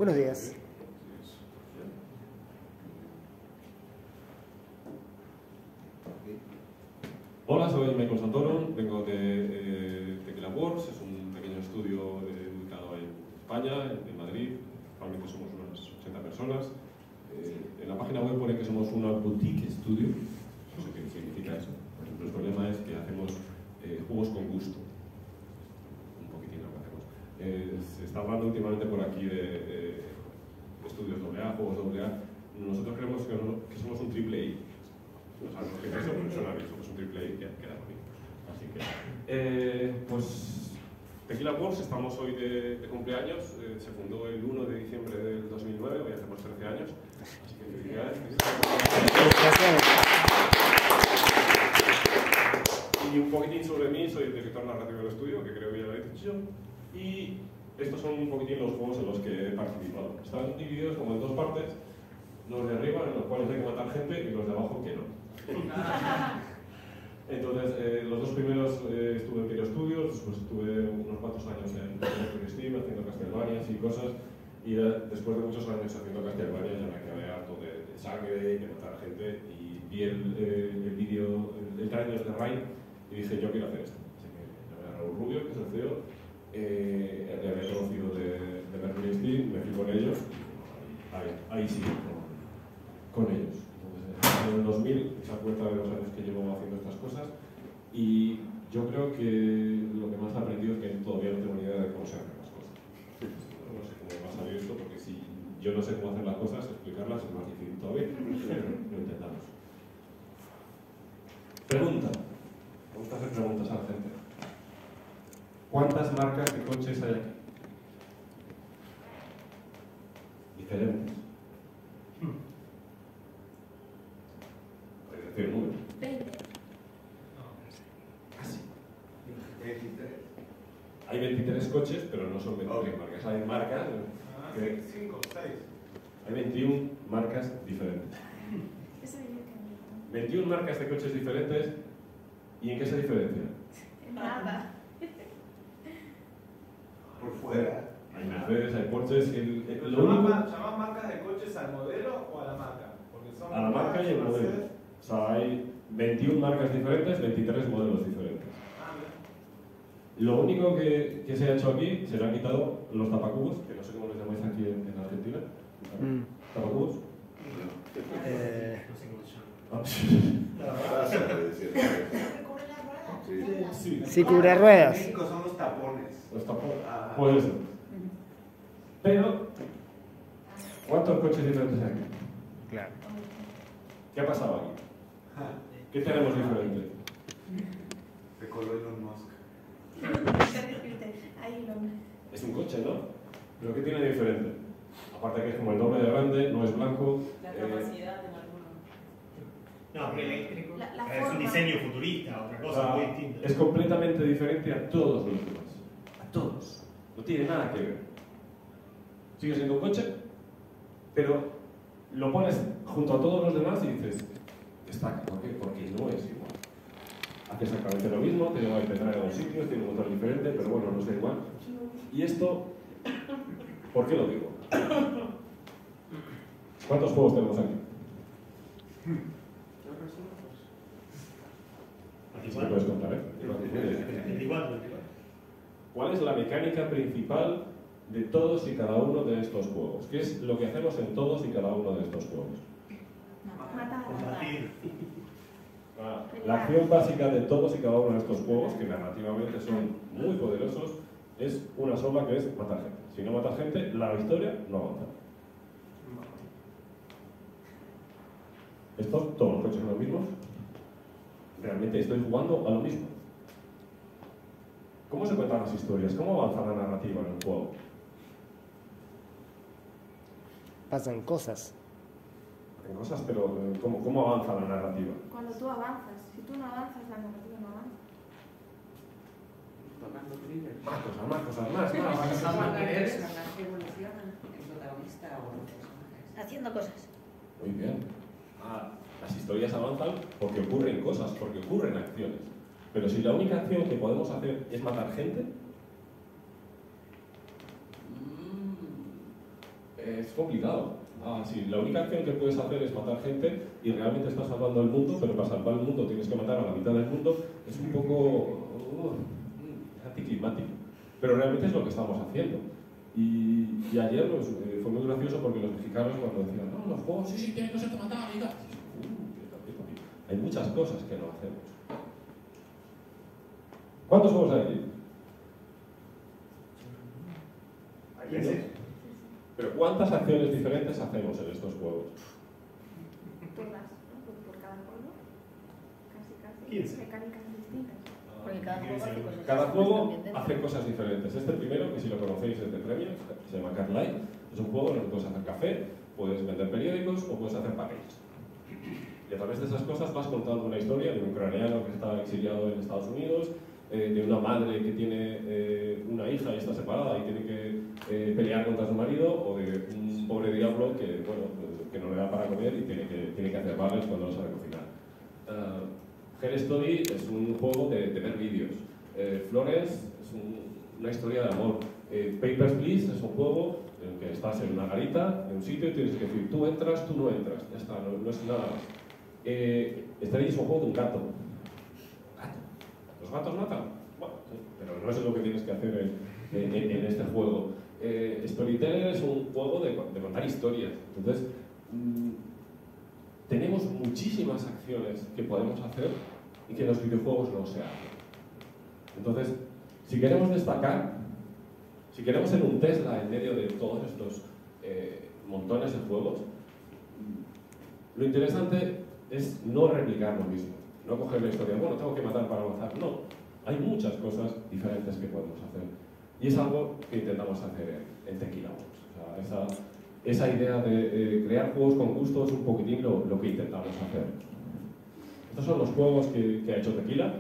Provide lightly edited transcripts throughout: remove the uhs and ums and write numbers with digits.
Buenos días. Hola, soy Michael Santoro, vengo de Tequila Works, es un pequeño estudio dedicado en España, en Madrid. Actualmente somos unas 80 personas. En la página web pone que somos una boutique studio, no sé qué significa eso. Por ejemplo, el problema es que hacemos juegos con gusto, un poquitín lo que hacemos. Se está hablando últimamente por aquí de estudios AA, juegos AA. Nosotros creemos que somos un triple A. No sabemos qué es eso, pero suena bien, somos un triple A que queda bonito. Así que, pues, Tequila Works, estamos hoy de cumpleaños. Se fundó el 1 de diciembre del 2009, hoy hacemos 13 años. Así que felicidades. Y un poquitín sobre mí, soy el director narrativo del estudio, que creo que ya lo he dicho. Y estos son un poquitín los juegos en los que he participado. Están divididos como en dos partes. Los de arriba, en los cuales hay que matar gente, y los de abajo, que no. Entonces, los dos primeros estuve en Piero Studios, después estuve unos cuantos años en Steam haciendo Castlevanias y cosas, y después de muchos años haciendo Castlevanias ya me quedé harto de sangre y de matar gente, y vi el vídeo, el trailer de Rain, y dije, yo quiero hacer esto. Así que llamé a Raúl Rubio, que es el CEO, le había conocido de Mercury Steam, me fui con ellos, y ahí sí, con ellos. En el 2000 se da cuenta de los años que llevo haciendo estas cosas, y yo creo que lo que más he aprendido es que todavía no tengo ni idea de cómo se hacen las cosas. No sé cómo va a salir esto, porque si yo no sé cómo hacer las cosas, explicarlas es más difícil todavía. Lo intentamos. Pregunta. Me gusta hacer preguntas a la gente. ¿Cuántas marcas de coches hay aquí? Diferentes. ¿Qué número? 20. Casi. 23. Hay 23 coches, pero no son 23 marcas. Hay marcas. 5, 6. Hay 21 marcas diferentes. 21 marcas de coches diferentes. ¿Y en qué se diferencian? Nada. Por fuera. Hay Mercedes, hay Porsches. ¿Se Lo único, llaman marcas de coches al modelo o a la marca? Porque son a la marca y el modelo. O sea, hay 21 marcas diferentes, 23 modelos diferentes. Lo único que se ha hecho aquí, se le han quitado los tapacubos, que no sé cómo les llamáis aquí en Argentina. ¿Tapacubos? Sí, cubre ruedas. En México son los tapones. Los tapones. Pues eso. Pero, ¿cuántos coches diferentes hay aquí? Claro. ¿Qué ha pasado aquí? ¿Qué tenemos diferente? Se coló Elon Musk. Ahí lo. Es un coche, ¿no? ¿Pero qué tiene diferente? Aparte que es como el doble de grande, no es blanco. La capacidad en algunos. No, porque eléctrico La es un forma. diseño futurista, otra cosa muy distinta. Es completamente diferente a todos los demás. A todos. No tiene nada que ver. Sigue siendo un coche, pero lo pones junto a todos los demás y dices, destaca. ¿Por qué? Porque no es igual. Hace exactamente lo mismo, te lleva a intentar a dos sitios, tiene un motor diferente, pero bueno, no es igual. Y esto, ¿por qué lo digo? ¿Cuántos juegos tenemos aquí? Si me puedes contar, ¿eh? 24. ¿Cuál es la mecánica principal de todos y cada uno de estos juegos? ¿Qué es lo que hacemos en todos y cada uno de estos juegos? Matar. Combatir. La acción básica de todos y cada uno de estos juegos, que narrativamente son muy poderosos, es una sola, que es matar gente. Si no matas gente, la historia no avanza. ¿Estos todos los coches son los mismos? Realmente estoy jugando a lo mismo. ¿Cómo se cuentan las historias? ¿Cómo avanza la narrativa en el juego? Pasan cosas. En cosas, pero ¿cómo avanza la narrativa? Cuando tú avanzas. Si tú no avanzas, la narrativa no avanza. Más cosas. Evolucionan el protagonista o los personajes. Haciendo cosas. Muy bien. Las historias avanzan porque ocurren cosas, porque ocurren acciones. Pero si la única acción que podemos hacer es matar gente, Es complicado. Sí, la única acción que puedes hacer es matar gente y realmente estás salvando el mundo, pero para salvar el mundo tienes que matar a la mitad del mundo. Es un poco anticlimático, pero realmente es lo que estamos haciendo. Y ayer pues, fue muy gracioso porque los mexicanos cuando decían, no, los juegos sí, tienen que ser de matar, amiga. Hay muchas cosas que no hacemos. ¿Cuántos juegos hay aquí? Pero ¿cuántas acciones diferentes hacemos en estos juegos? Todas, ¿no? Por cada juego. Casi. 15. Mecánicas distintas. Porque cada juego hace cosas Cada juego también dentro. hace cosas diferentes. Este primero, que si lo conocéis es de Premios, se llama Carlyle. Es un juego en el que puedes hacer café, puedes vender periódicos o puedes hacer papeles. Y a través de esas cosas vas contando una historia de un ucraniano que está exiliado en Estados Unidos, de una madre que tiene una hija y está separada y tiene que pelear contra su marido, o de un pobre diablo que, bueno, que no le da para comer y tiene que hacer bagels cuando no sabe cocinar. Her Story es un juego de ver vídeos. Flores es una historia de amor. Papers, Please es un juego en el que estás en una garita, en un sitio, y tienes que decir, tú entras, tú no entras. Ya está, no es nada más. Starry es un juego de un gato. ¿Los gatos matan? Bueno, sí, pero no es lo que tienes que hacer en este juego. Storyteller es un juego de contar historias. Entonces, tenemos muchísimas acciones que podemos hacer y que en los videojuegos no se hacen. Entonces, si queremos destacar, si queremos ser un Tesla en medio de todos estos montones de juegos, lo interesante es no replicar lo mismo. No coger la historia, bueno, tengo que matar para avanzar. No, hay muchas cosas diferentes que podemos hacer. Y es algo que intentamos hacer en Tequila Works. O sea, esa idea de crear juegos con gusto es un poquitín lo que intentamos hacer. Estos son los juegos que ha hecho Tequila.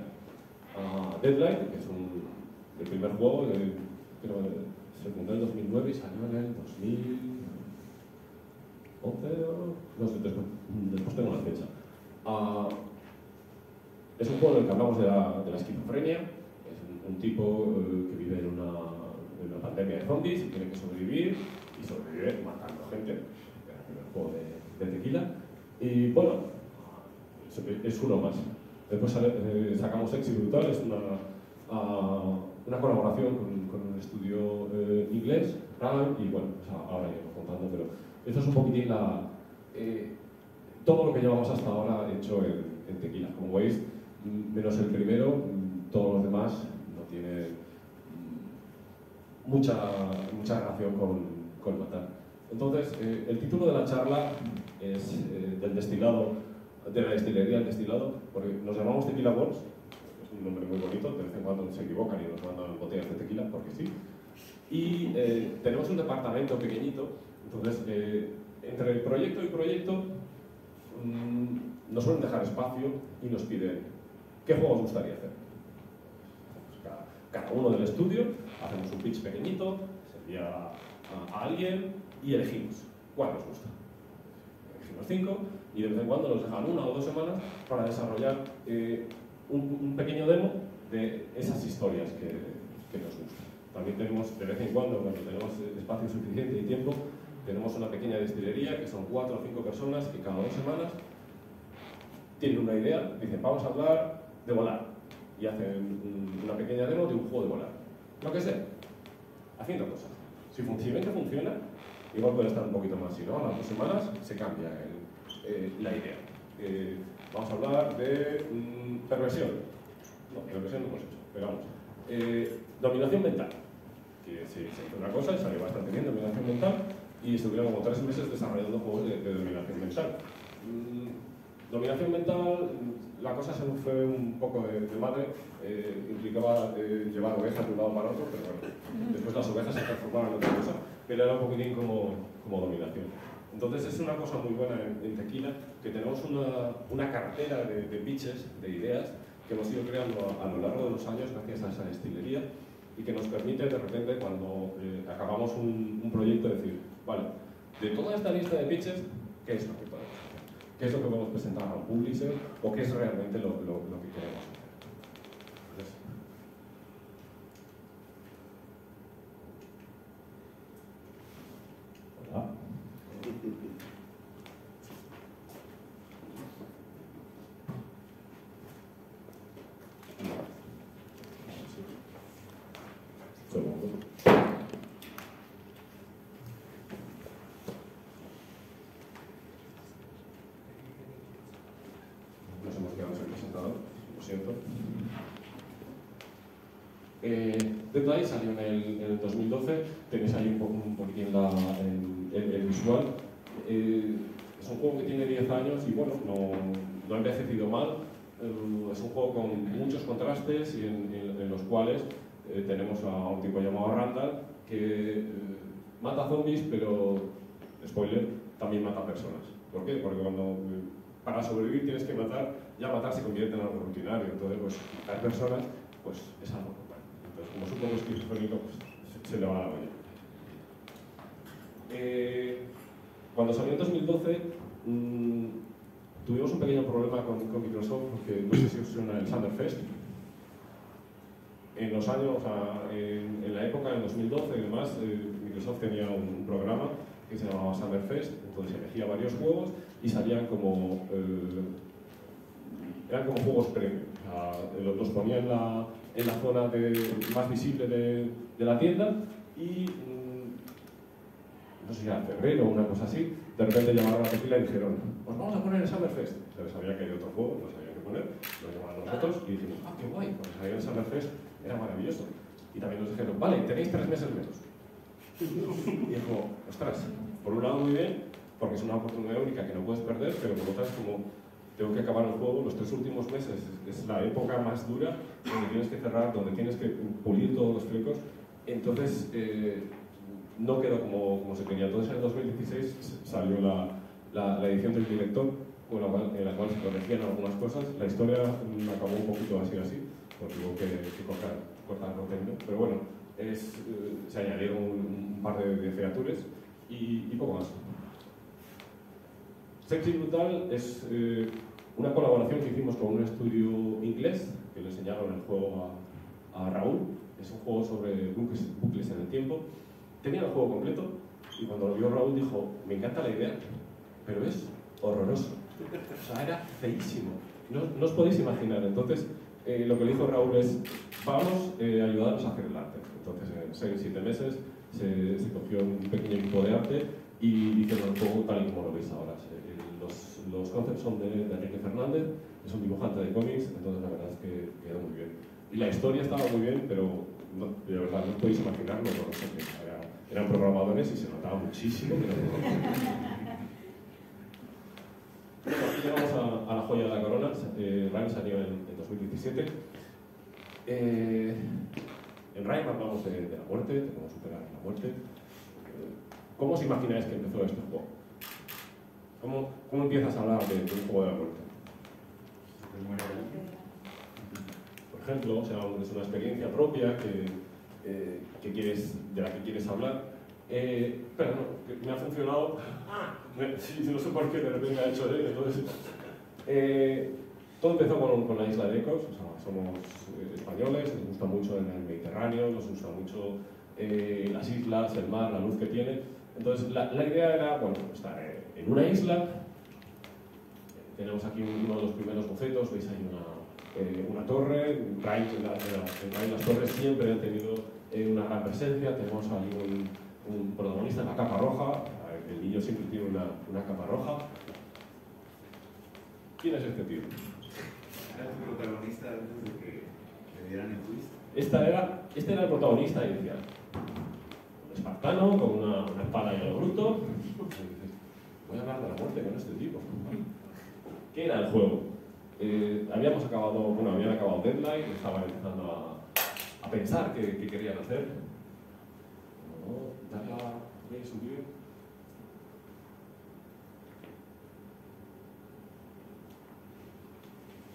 Deadline, que es el primer juego, creo que se fundó en el 2009 y salió en el 2011, no sé, después tengo la fecha. Es un juego en el que hablamos de la esquizofrenia. Es un tipo que vive en una pandemia de zombies y tiene que sobrevivir, y sobrevive matando gente. Era el primer juego de Tequila. Y bueno, es uno más. Después sacamos Exit Brutal, es una colaboración con un estudio inglés, Ryan, y bueno, pues ahora iremos contando, pero esto es un poquitín todo lo que llevamos hasta ahora hecho en Tequila. Como veis, menos el primero, todos los demás no tienen mucha relación con matar. Entonces, el título de la charla es del destilado, de la destilería al destilado, porque nos llamamos Tequila Works, es un nombre muy bonito, de vez en cuando se equivocan y nos mandan botellas de tequila, porque sí. Y tenemos un departamento pequeñito, entonces entre proyecto y proyecto nos suelen dejar espacio y nos piden ¿qué juego os gustaría hacer? Pues cada uno del estudio hacemos un pitch pequeñito, se envía a alguien y elegimos cuál nos gusta. Elegimos 5 y de vez en cuando nos dejan 1 o 2 semanas para desarrollar un pequeño demo de esas historias que nos gustan. También tenemos, de vez en cuando tenemos espacio suficiente y tiempo, tenemos una pequeña destilería que son 4 o 5 personas que cada 2 semanas tienen una idea, dicen vamos a hablar de volar y hacen una pequeña demo de un juego de volar. Lo que sea, haciendo cosas. Si funciona, igual puede estar un poquito más, si no, a las 2 semanas se cambia la idea. Vamos a hablar de perversión. No, perversión no hemos hecho, pero vamos. Dominación mental, que se hizo una cosa y salió bastante bien, dominación mental, y estuvieron como 3 meses desarrollando juegos de dominación mental. Dominación mental, la cosa se nos fue un poco de madre, implicaba llevar ovejas de un lado para otro, pero bueno, después las ovejas se transformaron en otra cosa, pero era un poquitín como dominación. Entonces es una cosa muy buena en Tequila, que tenemos una cartera de pitches, de ideas, que hemos ido creando a lo largo de los años gracias a esa destilería, y que nos permite de repente cuando acabamos un proyecto decir, vale, de toda esta lista de pitches, ¿qué es lo que podemos hacer? ¿Qué es lo que podemos presentar a un publisher? ¿O qué es realmente lo que queremos hacer? Entonces, hola. presentador, lo siento. Dead Eye salió en el 2012, tenéis ahí un poquitín el visual. Es un juego que tiene 10 años y bueno, no ha envejecido mal. Es un juego con muchos contrastes y en los cuales tenemos a un tipo llamado Randall que mata zombies, pero, spoiler, también mata personas. ¿Por qué? Porque para sobrevivir tienes que matar, ya matar se convierte en algo rutinario, entonces pues matar personas pues es algo normal. Entonces como es un poco esquizofrénico, pues se le va la olla. Cuando salió en 2012 tuvimos un pequeño problema con Microsoft porque no sé si os suena el Summerfest. En los años, o sea, en la época, en 2012 y demás, Microsoft tenía un programa que se llamaba Summerfest, entonces elegía varios juegos y salían como eran como juegos premium. O sea, los ponía en la zona más visible de la tienda y no sé si era en febrero o una cosa así, de repente llamaron a la tequila y dijeron, os vamos a poner el Summerfest. Entonces sabía que hay otro juego, no sabía qué poner, lo llamaron nosotros y dijimos, ah, qué guay, porque sabía el Summerfest era maravilloso. Y también nos dijeron, vale, tenéis 3 meses menos. Y dijo, ostras, por un lado muy bien, porque es una oportunidad única que no puedes perder, pero por otra es como, tengo que acabar el juego, los 3 últimos meses es la época más dura, donde tienes que cerrar, donde tienes que pulir todos los flecos. Entonces, no quedó como se quería. Entonces en 2016 salió la edición del director, en la cual se corregían algunas cosas. La historia acabó un poquito así, porque tuvo que cortar contenido. Pero bueno, se añadieron un par de features y poco más. Sexy Brutal es una colaboración que hicimos con un estudio inglés, que le enseñaron el juego a Raúl. Es un juego sobre bucles en el tiempo. Tenía el juego completo y cuando lo vio Raúl dijo, me encanta la idea, pero es horroroso. O sea, era feísimo. No os podéis imaginar. Entonces, lo que le dijo Raúl es, vamos a ayudarnos a hacer el arte. Entonces, en 7 meses se cogió un pequeño equipo de arte y hicieron el juego tal y como lo veis ahora. Los concepts son de Enrique Fernández, es un dibujante de cómics, entonces la verdad es que quedó muy bien. Y la historia estaba muy bien, pero de verdad no os podéis imaginarlo, no sé qué. Eran programadores y se notaba muchísimo que no. Bueno, aquí llegamos a la joya de la corona. Rime salió en 2017. En Rime hablamos de la muerte, de cómo superar la muerte. ¿Cómo os imagináis que empezó este juego? ¿Cómo empiezas a hablar de un juego de la muerte? Por ejemplo, o sea, es una experiencia propia de la que quieres hablar. Pero no, me ha funcionado. No sé por qué de repente me ha hecho entonces. Todo empezó con la isla de Ecos. O sea, somos españoles, nos gusta mucho en el Mediterráneo, nos gusta mucho las islas, el mar, la luz que tiene. Entonces la idea era, bueno, estar en una isla. Tenemos aquí uno de los primeros bocetos, veis ahí una torre. En Rime las torres siempre han tenido una gran presencia. Tenemos ahí un protagonista en la capa roja. El niño siempre tiene una capa roja. ¿Quién es este tío? ¿Era tu protagonista antes de que le dieran el twist? Este era el protagonista inicial. Un espartano con una espada y el bruto. Y dices, voy a hablar de la muerte con este tipo. ¿Qué era el juego? Habían acabado Deadline, estaban empezando a pensar qué querían hacer. Voy a subir.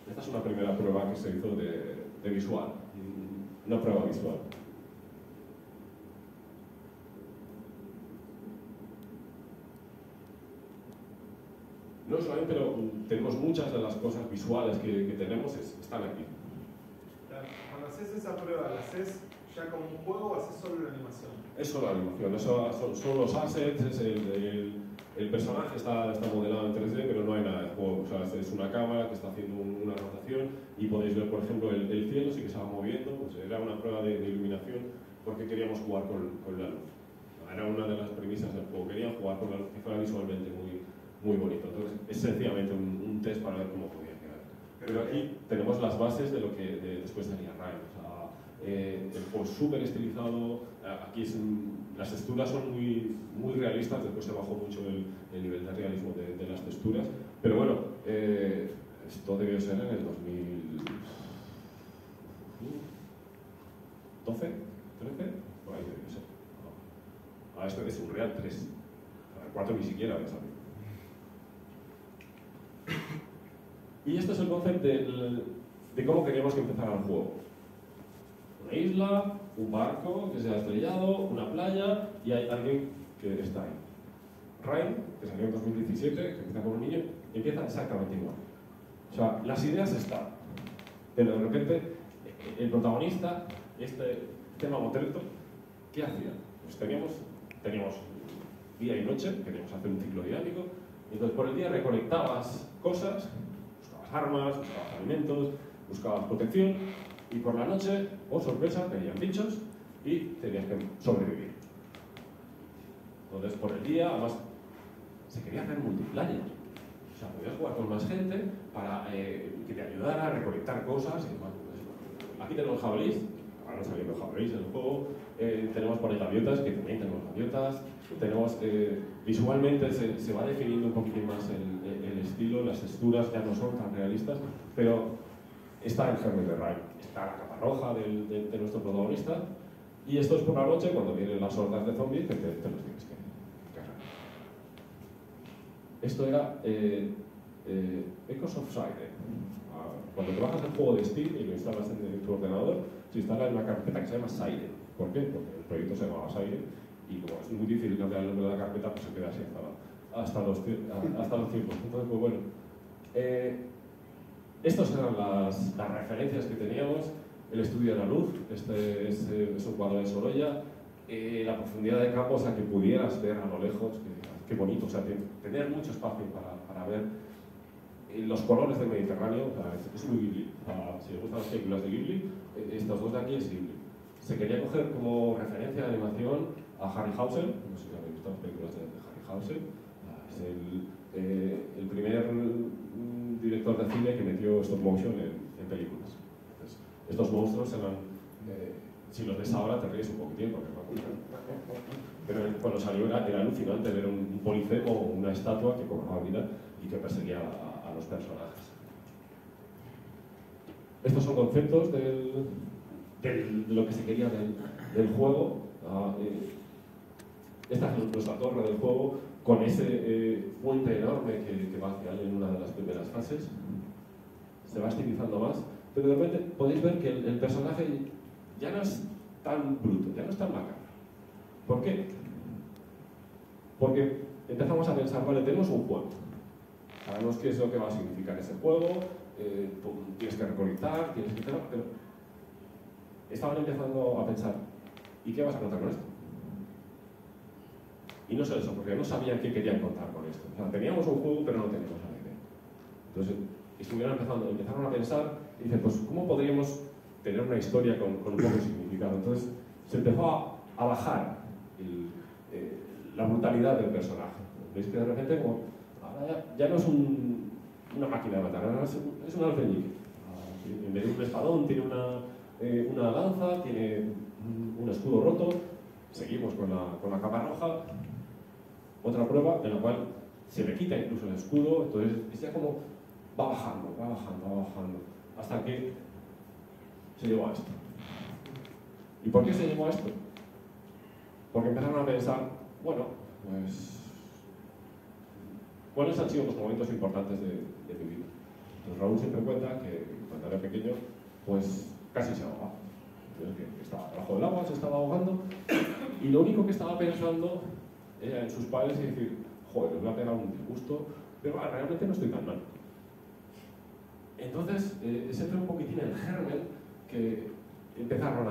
Esta es una primera prueba que se hizo de visual, una prueba visual. No solamente tenemos muchas de las cosas visuales que tenemos, están aquí. Cuando haces esa prueba, ¿la haces ya como un juego o haces solo la animación? Es solo la animación, son los assets, el personaje está modelado en 3D, pero no hay nada de juego. O sea, es una cámara que está haciendo una rotación y podéis ver, por ejemplo, el cielo sí que se va moviendo. Pues era una prueba de iluminación porque queríamos jugar con la luz. Era una de las premisas del juego. Querían jugar con la luz, que fuera visualmente muy bonito. Entonces, es sencillamente un test para ver cómo podía quedar. Pero aquí tenemos las bases de lo que después sería Rime. O sea, el juego es súper estilizado, aquí las texturas son muy realistas, después se bajó mucho el nivel de realismo de las texturas, pero bueno, esto debió ser en el 2012, 13, por ahí debió ser. Esto es Unreal 3, el 4 ni siquiera había salido. Y esto es el concepto de cómo queríamos que empezara el juego. Una isla, un barco que se ha estrellado, una playa y hay alguien que está ahí. Rime, que salió en 2017, que empieza con un niño, empieza exactamente igual. O sea, las ideas están, pero de repente el protagonista, este mamotreto, ¿qué hacía? Pues teníamos día y noche, queríamos hacer un ciclo dinámico, y entonces por el día recolectabas cosas, buscabas armas, buscabas alimentos, buscabas protección, y por la noche, oh sorpresa, venían bichos y tenías que sobrevivir. Entonces por el día, además, se quería hacer multiplayer. O sea, podías jugar con más gente para que te ayudara a recolectar cosas. Y, bueno, pues, aquí tenemos jabalíes, ahora saliendo jabalíes en el juego. Tenemos por ahí gaviotas, que también tenemos gaviotas. Tenemos, visualmente se va definiendo un poquitín más el estilo, las texturas ya no son tan realistas, pero está el germen de Rime, está la capa roja de nuestro protagonista, y esto es por la noche cuando vienen las hordas de zombies que te los tienes que cargar. Esto era Echoes of Siren. Cuando trabajas el juego de Steam y lo instalas en tu ordenador, se instala en una carpeta que se llama Siren. ¿Por qué? Porque el proyecto se llamaba Siren y como es muy difícil cambiar el nombre de la carpeta, pues se queda así hasta los tiempos. Entonces, pues bueno, estas eran las referencias que teníamos. El estudio de la luz, este es un cuadro de Sorolla, la profundidad de campo, o sea, que pudieras ver a lo lejos, qué bonito, o sea, tener mucho espacio para ver los colores del Mediterráneo, o sea, es muy Ghibli. Si os gustan las películas de Ghibli, estos dos de aquí es Ghibli. Se quería coger como referencia de animación a Harryhausen, no sé si habéis visto las películas de Harryhausen, es el primer director de cine que metió stop motion en películas. Entonces, estos monstruos eran, si los ves ahora te ríes un poquitín porque pero cuando salió era alucinante ver un polifemo o una estatua que cobraba vida y que perseguía a los personajes. Estos son conceptos de lo que se quería del juego. Esta es nuestra torre del juego con ese puente enorme que va hacia él en una de las primeras fases. Se va estilizando más, pero de repente podéis ver que el personaje ya no es tan bruto, ya no es tan macabro. ¿Por qué? Porque empezamos a pensar, vale, tenemos un juego. Sabemos qué es lo que va a significar ese juego, tienes que recolectar, tienes que hacer, pero estaban empezando a pensar, ¿y qué vas a contar con esto? Y no solo eso, porque no sabían qué querían contar con esto. O sea, teníamos un juego, pero no teníamos la idea. Entonces, empezaron a pensar, y dicen, pues, ¿cómo podríamos tener una historia con un poco de significado? Entonces, se empezó a bajar la brutalidad del personaje. Veis que de repente, como, ahora ya no es una máquina de matar, ahora es un alfeñique. En vez de un espadón, tiene una lanza, tiene un escudo roto. Seguimos con la capa roja. Otra prueba en la cual se le quita incluso el escudo, entonces es ya como va bajando, hasta que se llegó a esto. ¿Y por qué se llegó a esto? Porque empezaron a pensar, bueno, pues, ¿cuáles han sido los momentos importantes de mi vida? Pues Raúl siempre cuenta que cuando era pequeño, pues casi se ahogaba. Entonces, que estaba debajo del agua, se estaba ahogando, y lo único que estaba pensando era en sus padres y decir, joder, les voy a pegar un disgusto, pero realmente no estoy tan mal. Entonces, ese fue un poquitín el germen que empezaron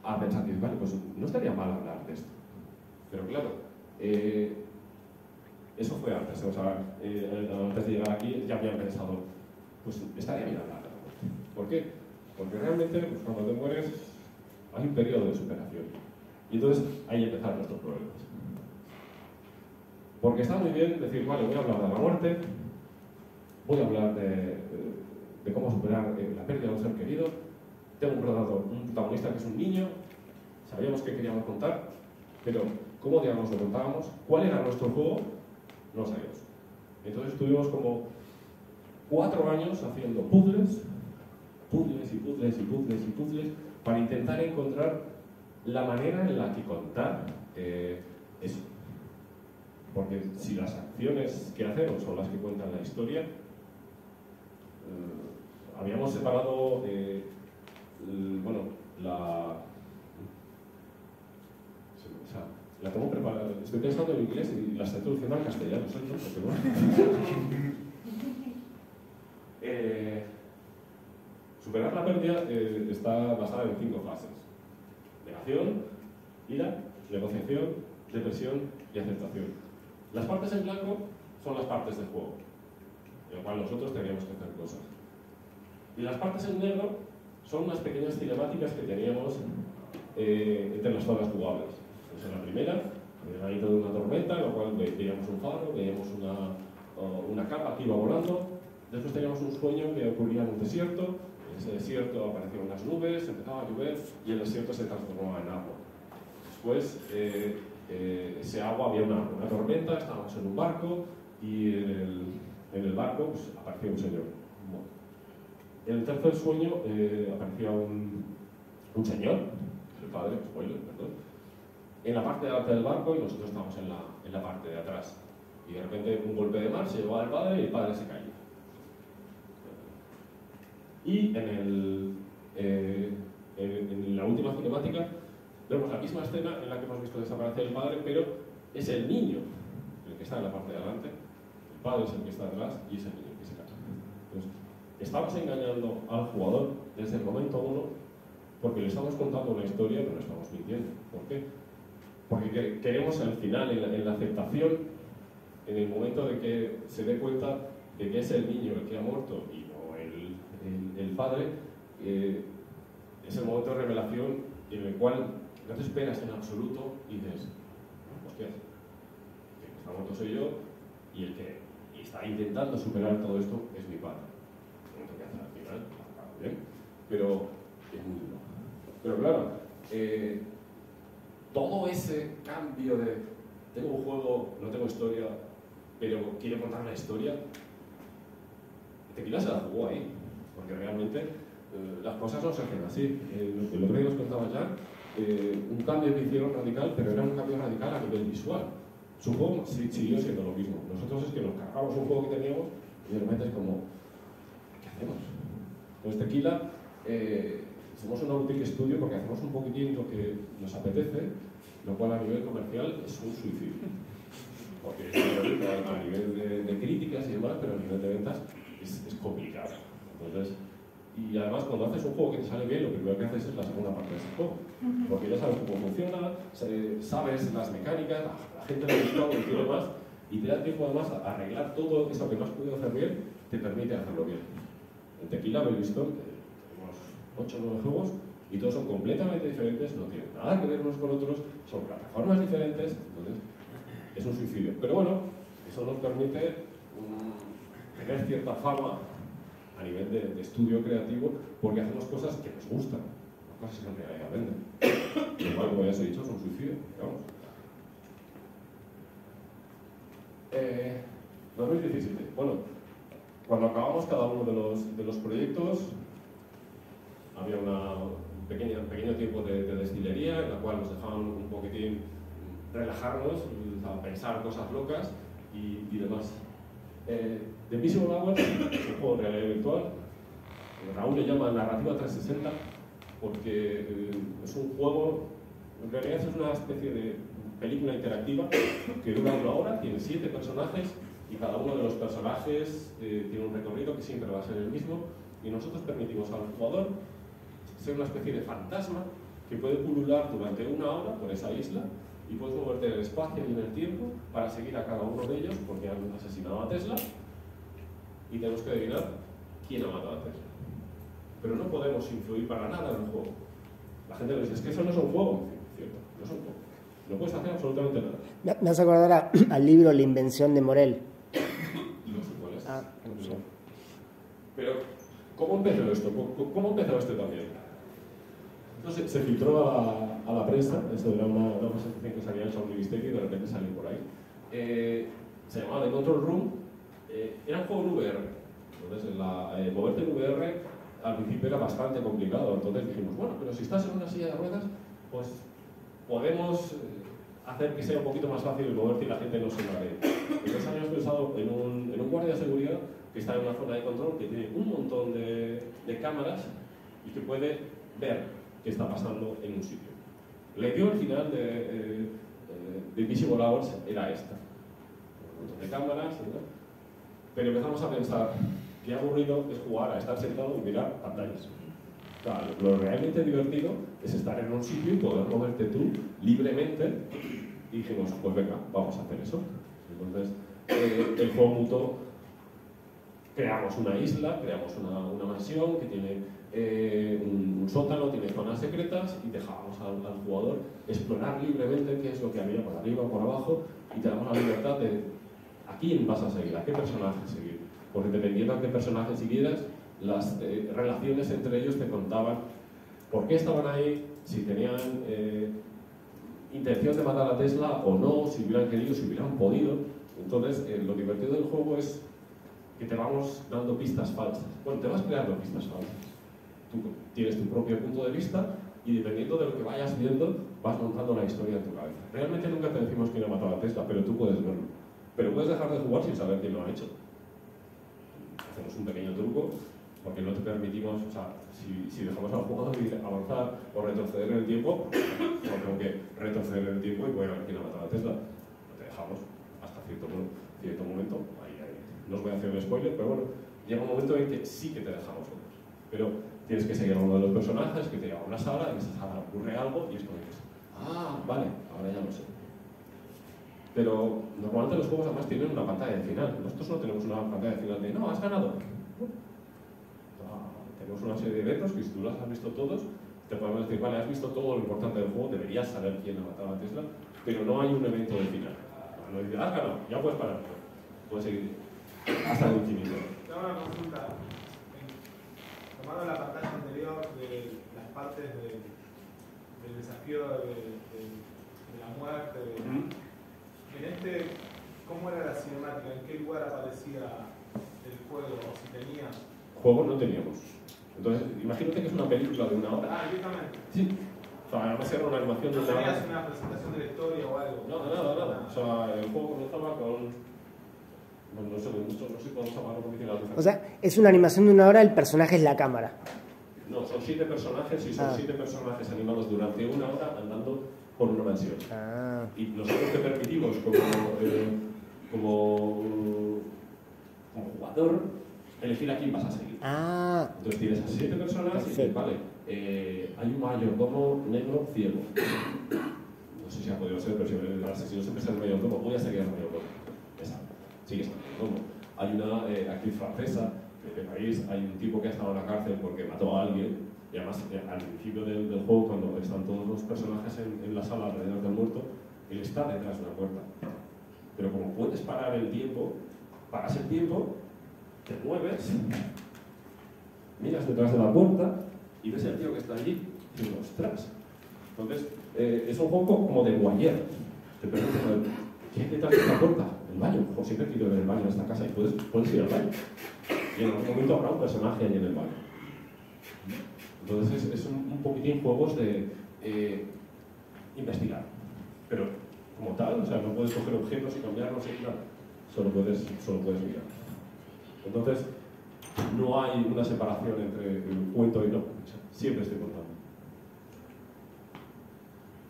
a pensar, que vale, pues no estaría mal hablar de esto. Pero claro, eso fue antes, o sea, antes de llegar aquí ya habían pensado, pues estaría bien hablar de la muerte. ¿Por qué? Porque realmente, pues, cuando te mueres, hay un periodo de superación. Y entonces ahí empezaron nuestros problemas. Porque está muy bien decir, vale, voy a hablar de la muerte, voy a hablar de de cómo superar la pérdida de un ser querido. Tengo un protagonista que es un niño, sabíamos qué queríamos contar, pero cómo diablos lo contábamos, cuál era nuestro juego, no lo sabíamos. Entonces estuvimos como 4 años haciendo puzzles para intentar encontrar la manera en la que contar eso. Porque si las acciones que hacemos son las que cuentan la historia, habíamos separado, bueno, la tengo preparada. Estoy pensando en inglés y la estoy traduciendo al castellano, pero bueno. Superar la pérdida está basada en 5 fases: negación, ira, negociación, depresión y aceptación. Las partes en blanco son las partes del juego, en lo cual nosotros teníamos que hacer cosas. Y las partes en negro son unas pequeñas cinemáticas que teníamos entre las zonas jugables. Pues en la primera, había ido de una tormenta, en la cual veíamos un faro, veíamos una capa que iba volando. Después teníamos un sueño que ocurría en un desierto. En ese desierto aparecían unas nubes, empezaba a llover y el desierto se transformaba en agua. Después, ese agua, había una tormenta, estábamos en un barco y en el barco pues, aparecía un señor. Bueno. En el tercer sueño aparecía un señor, el padre, spoiler, perdón, en la parte de delante del barco y nosotros estábamos en la parte de atrás. Y de repente un golpe de mar se llevó al padre y el padre se cayó. Y en la última cinemática vemos la misma escena en la que hemos visto desaparecer el padre, pero es el niño el que está en la parte de adelante, el padre es el que está atrás y es el niño el que se cae. Entonces, estamos engañando al jugador desde el momento 1 porque le estamos contando una historia, pero le estamos mintiendo. ¿Por qué? Porque queremos al final, en la aceptación, en el momento de que se dé cuenta de que es el niño el que ha muerto y no el padre, es el momento de revelación en el cual no te esperas en absoluto y dices, hostia, el que está muerto soy yo y el que está intentando superar todo esto es mi padre. No tengo que hacer al final, acaba bien, pero es muy duro. Pero claro, todo ese cambio de tengo un juego, no tengo historia, pero quiero contar la historia, Tequila se la jugó ahí, porque realmente las cosas no se hacen así. El otro día nos contaba ya un cambio que hicieron radical, pero era un cambio radical a nivel visual. Su juego siguió siendo lo mismo. Nosotros es que nos cargamos un juego que teníamos y de repente es como, ¿qué hacemos? Entonces Tequila, somos un boutique estudio porque hacemos un poquitín lo que nos apetece, lo cual a nivel comercial es un suicidio. Porque a nivel de críticas y demás, pero a nivel de ventas es complicado. Entonces, y además cuando haces un juego que te sale bien, lo primero que haces es la segunda parte de ese juego. Porque ya sabes cómo funciona, sabes las mecánicas, la gente le gusta, lo quiere más, y te da tiempo además a arreglar todo eso que no has podido hacer bien, te permite hacerlo bien. En Tequila habéis visto que tenemos 8 o 9 juegos y todos son completamente diferentes, no tienen nada que ver unos con otros, son plataformas diferentes, entonces es un suicidio. Pero bueno, eso nos permite tener cierta fama a nivel de estudio creativo porque hacemos cosas que nos gustan, no cosas que en realidad venden. Lo cual, como ya os he dicho, es un suicidio, digamos. 2017. Bueno, cuando acabamos cada uno de los proyectos, había un pequeño tiempo de destilería en la cual nos dejaban un poquitín relajarnos, a pensar cosas locas y demás. The Invisible Hour es un juego de realidad virtual. Raúl le llama narrativa 360 porque es un juego, en realidad es una especie de película interactiva que dura 1 hora, tiene 7 personajes y cada uno de los personajes tiene un recorrido que siempre va a ser el mismo y nosotros permitimos al jugador ser una especie de fantasma que puede pulular durante 1 hora por esa isla y puedes moverte en el espacio y en el tiempo para seguir a cada uno de ellos porque han asesinado a Tesla y tenemos que adivinar quién ha matado a Tesla. Pero no podemos influir para nada en el juego. La gente le dice, es que eso no es un juego. Cierto, no es un juego. No puedes hacer absolutamente nada. Me hace acordar al libro La invención de Morel. No sé cuál es. Ah, no sé. Pero ¿Cómo empezó esto? ¿Cómo empezó esto también? Entonces se filtró a la prensa, esto era una presentación que se había hecho a un ministerio y de repente salió por ahí. Se llamaba The Control Room, era un juego en VR. Entonces, moverte en VR al principio era bastante complicado, entonces dijimos, bueno, pero si estás en una silla de ruedas, pues podemos hacer que sea un poquito más fácil el moverte y la gente no se maree. Entonces habíamos pensado en un guardia de seguridad que está en una zona de control, que tiene un montón de cámaras y que puede ver qué está pasando en un sitio. La idea original de Invisible Hours era esta. Un montón de cámaras, ¿no? Pero empezamos a pensar qué aburrido es jugar a estar sentado y mirar pantallas. Claro, lo realmente divertido es estar en un sitio y poder moverte tú libremente. Y dijimos, pues venga, vamos a hacer eso. Entonces, el juego mutó. Creamos una isla, creamos una mansión que tiene un sótano, tiene zonas secretas y dejábamos al jugador explorar libremente qué es lo que había por arriba o por abajo y te damos la libertad de a quién vas a seguir, a qué personaje seguir. Porque dependiendo de qué personaje siguieras, las relaciones entre ellos te contaban por qué estaban ahí, si tenían intención de matar a Tesla o no, si hubieran querido, si hubieran podido. Entonces, lo divertido del juego es que te vamos dando pistas falsas. Bueno, te vas creando pistas falsas. Tú tienes tu propio punto de vista y dependiendo de lo que vayas viendo, vas montando una historia en tu cabeza. Realmente nunca te decimos quién ha matado a Tesla, pero tú puedes verlo. Pero puedes dejar de jugar sin saber quién lo ha hecho. Hacemos un pequeño truco, porque no te permitimos, o sea, si dejamos al jugador avanzar o retroceder en el tiempo, no tengo que retroceder en el tiempo y voy a ver quién ha matado a Tesla. No te dejamos hasta cierto momento. No os voy a hacer un spoiler, pero bueno, llega un momento en que sí que te dejamos otros. Pero tienes que seguir a uno de los personajes que te lleva a una sala, en esa sala ocurre algo y es como que dices, vale, ahora ya lo sé. Pero normalmente los juegos además tienen una pantalla de final. Nosotros no tenemos una pantalla de final de no, has ganado. Tenemos una serie de eventos que si tú las has visto todos, te podemos decir, vale, has visto todo lo importante del juego, deberías saber quién ha matado a Tesla, pero no hay un evento de final. No dices, has ganado, ya puedes parar. Puedes seguir hasta el infinito. Tengo una consulta. Tomando la pantalla anterior de las partes del desafío de la muerte, en este, ¿cómo era la cinemática? ¿En qué lugar aparecía el juego? ¿O si tenía? Juego no teníamos. Entonces, imagínate que es una película de una hora. Directamente. Sí. O sea, además era una animación de ¿No una hora. tenías una presentación de la historia o algo? No, nada. O sea, el juego comenzaba con... Bueno, no sé cómo llamarlo porque tiene la diferencia. O sea, es una animación de una hora, el personaje es la cámara. No, son 7 personajes y son 7 personajes animados durante una hora andando por una mansión. Y nosotros te permitimos como jugador elegir a quién vas a seguir. Entonces tienes a 7 personas y dices, vale, hay un mayordomo negro ciego. No sé si ha podido ser, pero si el asesino siempre es el mayordomo, voy a seguir al mayordomo. Sigues al mayordomo. Hay una actriz francesa de país, hay un tipo que ha estado en la cárcel porque mató a alguien. Y además, al principio del juego, cuando están todos los personajes en la sala alrededor del muerto, él está detrás de una puerta. Pero como puedes parar el tiempo, paras el tiempo, te mueves, miras detrás de la puerta y ves el tío que está allí y dices, ostras. Entonces, es un juego como de voyeur. Te preguntas, ¿qué hay detrás de esta puerta? El baño. O siempre he querido ver el baño en esta casa y puedes ir al baño. Y en algún momento habrá un personaje allí en el baño. Entonces es un poquitín juegos de investigar. Pero como tal, o sea, no puedes coger objetos y cambiarlos y nada. Solo puedes mirar. Entonces, no hay una separación entre el cuento y no. O sea, siempre estoy contando.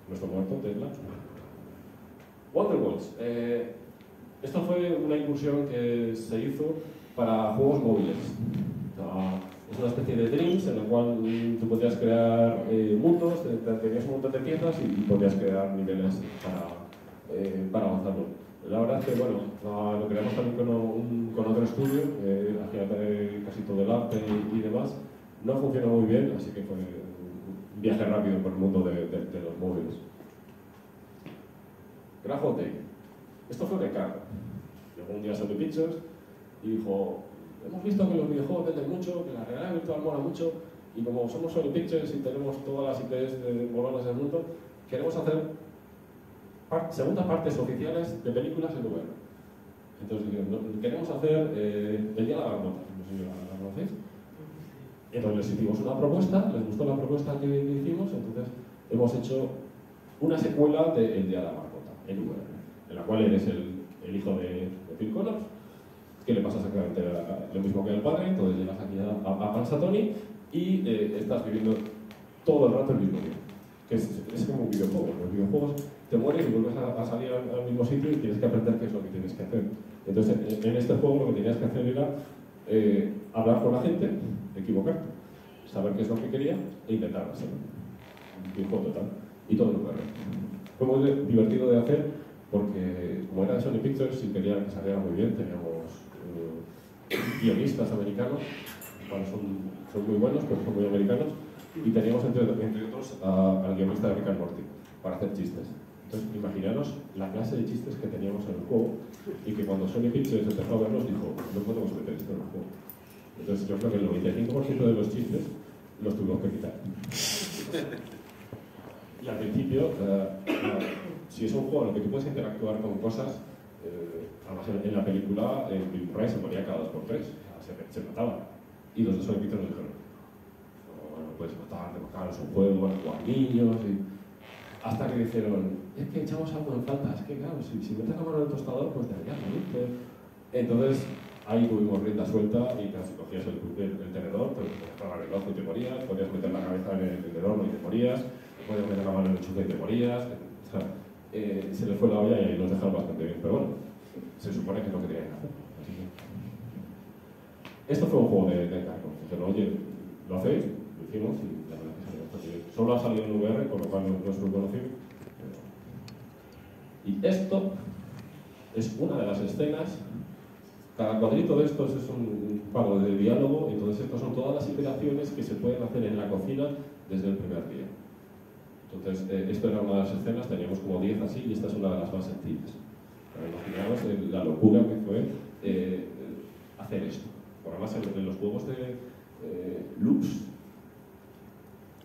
Nuestro muerto, Tesla. Wonderworlds. Esto fue una incursión que se hizo para juegos móviles. Es una especie de Dreams en la cual tú podías crear mundos, tenías un montón de piezas y podías crear niveles para avanzarlo. La verdad es que, bueno, lo creamos también con otro estudio, hacía casi todo el arte y demás. No funcionó muy bien, así que fue un viaje rápido por el mundo de los móviles. Graph Day. Esto fue de Carl. Llegó un día a Sony Pictures y dijo, hemos visto que los videojuegos venden mucho, que la realidad virtual mola mucho, y como somos Sony Pictures y tenemos todas las IPs de molonas del mundo, queremos hacer segundas partes oficiales de películas en VR. Entonces queremos hacer El Día de la Marmota, no sé si la conocéis. Entonces les hicimos una propuesta, les gustó la propuesta que hicimos, entonces hemos hecho una secuela de El Día de la Marmota en VR, en la cual eres el hijo de Phil Connors, que le pasa exactamente lo mismo que al padre, entonces llegas aquí a Pansatoni y estás viviendo todo el rato el mismo día. Que es como un videojuego. En los videojuegos te mueres y vuelves a salir al mismo sitio y tienes que aprender qué es lo que tienes que hacer. Entonces, en este juego lo que tenías que hacer era hablar con la gente, equivocarte, saber qué es lo que quería e intentar hacerlo. Un videojuego total. Y todo en VR. Fue muy divertido de hacer porque, como era de Sony Pictures y quería que saliera muy bien, teníamos guionistas americanos, bueno, son muy buenos, pero son muy americanos, y teníamos entre otros al guionista de Rick and Morty para hacer chistes. Entonces, imaginaros la clase de chistes que teníamos en el juego y que cuando Sony Pictures empezó a verlos dijo, no podemos meter esto en el juego. Entonces, yo creo que el 95% de los chistes los tuvimos que quitar. Y al principio, si es un juego en el que tú puedes interactuar con cosas, además en la película, en Bill Murray se ponía cada 2x3, se mataba. Y los de Sony Pictures nos dijeron, no puedes matar, te es un juego, van a jugar niños, y hasta que dijeron, es que echamos algo en falta, es que claro, si metes la mano en el tostador, pues deberías morirte. Entonces, ahí tuvimos rienda suelta y casi cogías el tenedor, te dejabas el ojo y te morías, podías meter la cabeza en el tenedor y te morías, podías meter la mano en el enchufe y te morías. O sea, se les fue la olla y ahí nos dejaron bastante bien, pero bueno, se supone que es lo que tenían que hacer. Así que... Esto fue un juego de encargo. Dijeron, oye, ¿lo hacéis? Lo hicimos y la verdad que salió bastante bien. Solo ha salido en VR, con lo cual no es muy conocido. Y esto es una de las escenas. Cada cuadrito de estos es un pago de diálogo, entonces estas son todas las iteraciones que se pueden hacer en la cocina desde el primer día. Entonces, esto era una de las escenas, teníamos como 10 así, y esta es una de las más sencillas. Para imaginaros la locura que fue hacer esto. Por además, en los juegos de loops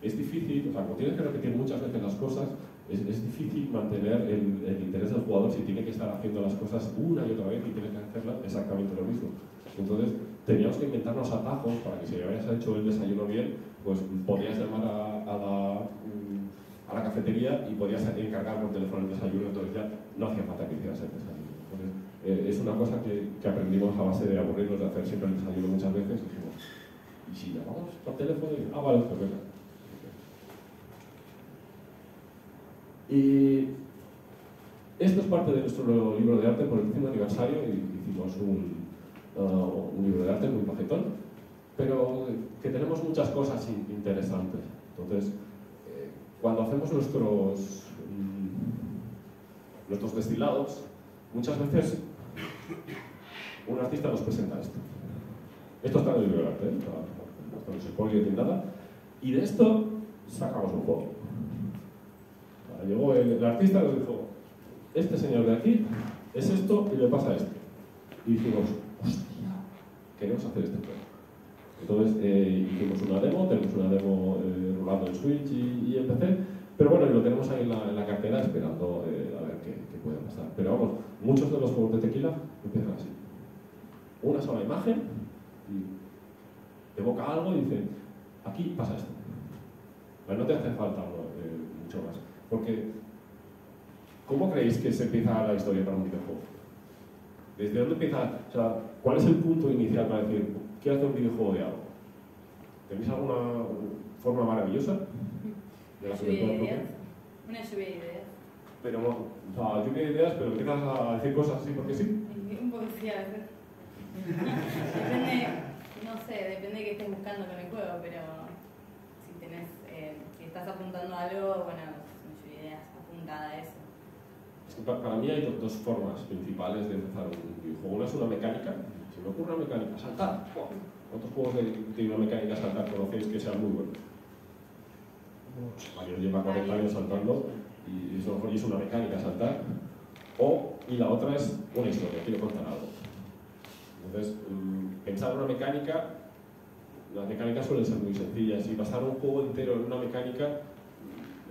es difícil, o sea, como tienes que repetir muchas veces las cosas, es difícil mantener el interés del jugador si tiene que estar haciendo las cosas una y otra vez y tiene que hacerla exactamente lo mismo. Entonces, teníamos que inventarnos atajos para que si habías hecho el desayuno bien, pues podías llamar a la cafetería y podías encargar por teléfono el desayuno, entonces ya no hacía falta que hicieras el desayuno. Entonces, es una cosa que aprendimos a base de aburrirnos de hacer siempre el desayuno muchas veces y dijimos, ¿y si llamamos por teléfono? Y, vale, pues venga. Y esto es parte de nuestro libro de arte por el 100º aniversario y hicimos un libro de arte muy pajetón, pero que tenemos muchas cosas interesantes. Entonces, cuando hacemos nuestros destilados, muchas veces un artista nos presenta esto. Esto está en el libro de arte, esto no se spoiler ni nada, y de esto sacamos un juego. Llegó el artista y nos dijo, este señor de aquí es esto y le pasa esto. Y dijimos, hostia, queremos hacer este juego. Entonces hicimos una demo, tenemos una demo rolando en Switch y en PC, pero bueno, lo tenemos ahí en la cartera esperando a ver qué puede pasar. Pero vamos, muchos de los juegos de tequila empiezan así. Una sola imagen, y evoca algo y dice, aquí pasa esto. Pero no te hace falta mucho más. Porque, ¿cómo creéis que se empieza la historia para un videojuego? ¿Desde dónde empieza? O sea, ¿cuál es el punto inicial para decir, quiero hacer un videojuego de algo? ¿Tenéis alguna forma maravillosa? De la lluvia de ideas. Una lluvia de ideas. Pero, o sea, lluvia de ideas, pero empiezas a decir cosas así porque sí. Un poco sí, a veces. Depende, no sé, depende de qué estés buscando con el juego, pero si tenés, si estás apuntando a algo, bueno, apuntada a eso. Es que para mí hay dos formas principales de empezar un videojuego. Una es una mecánica, se me ocurre una mecánica, saltar. ¿Cuántos juegos de una mecánica saltar conocéis que sean muy buenos? Mario lleva 40 años saltando y eso es una mecánica saltar. Y la otra es una historia, quiero contar algo. Entonces, pensar una mecánica, las mecánicas suelen ser muy sencillas, y basar un juego entero en una mecánica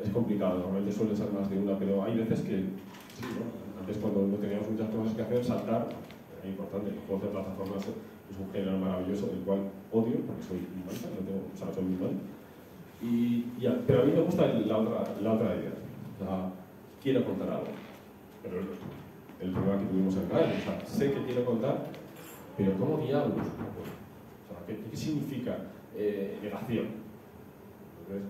es complicado, normalmente suelen ser más de una, pero hay veces que, sí, ¿no? Antes cuando no teníamos muchas cosas que hacer, saltar era importante. Los juegos de plataformas es un género maravilloso, el cual odio, porque soy muy mal, soy muy mal. Pero a mí me gusta la otra idea, o sea, quiero contar algo, pero el problema que tuvimos en Rail, o sea, sé que quiero contar, pero ¿cómo diablos? O sea, ¿qué significa negación? Entonces,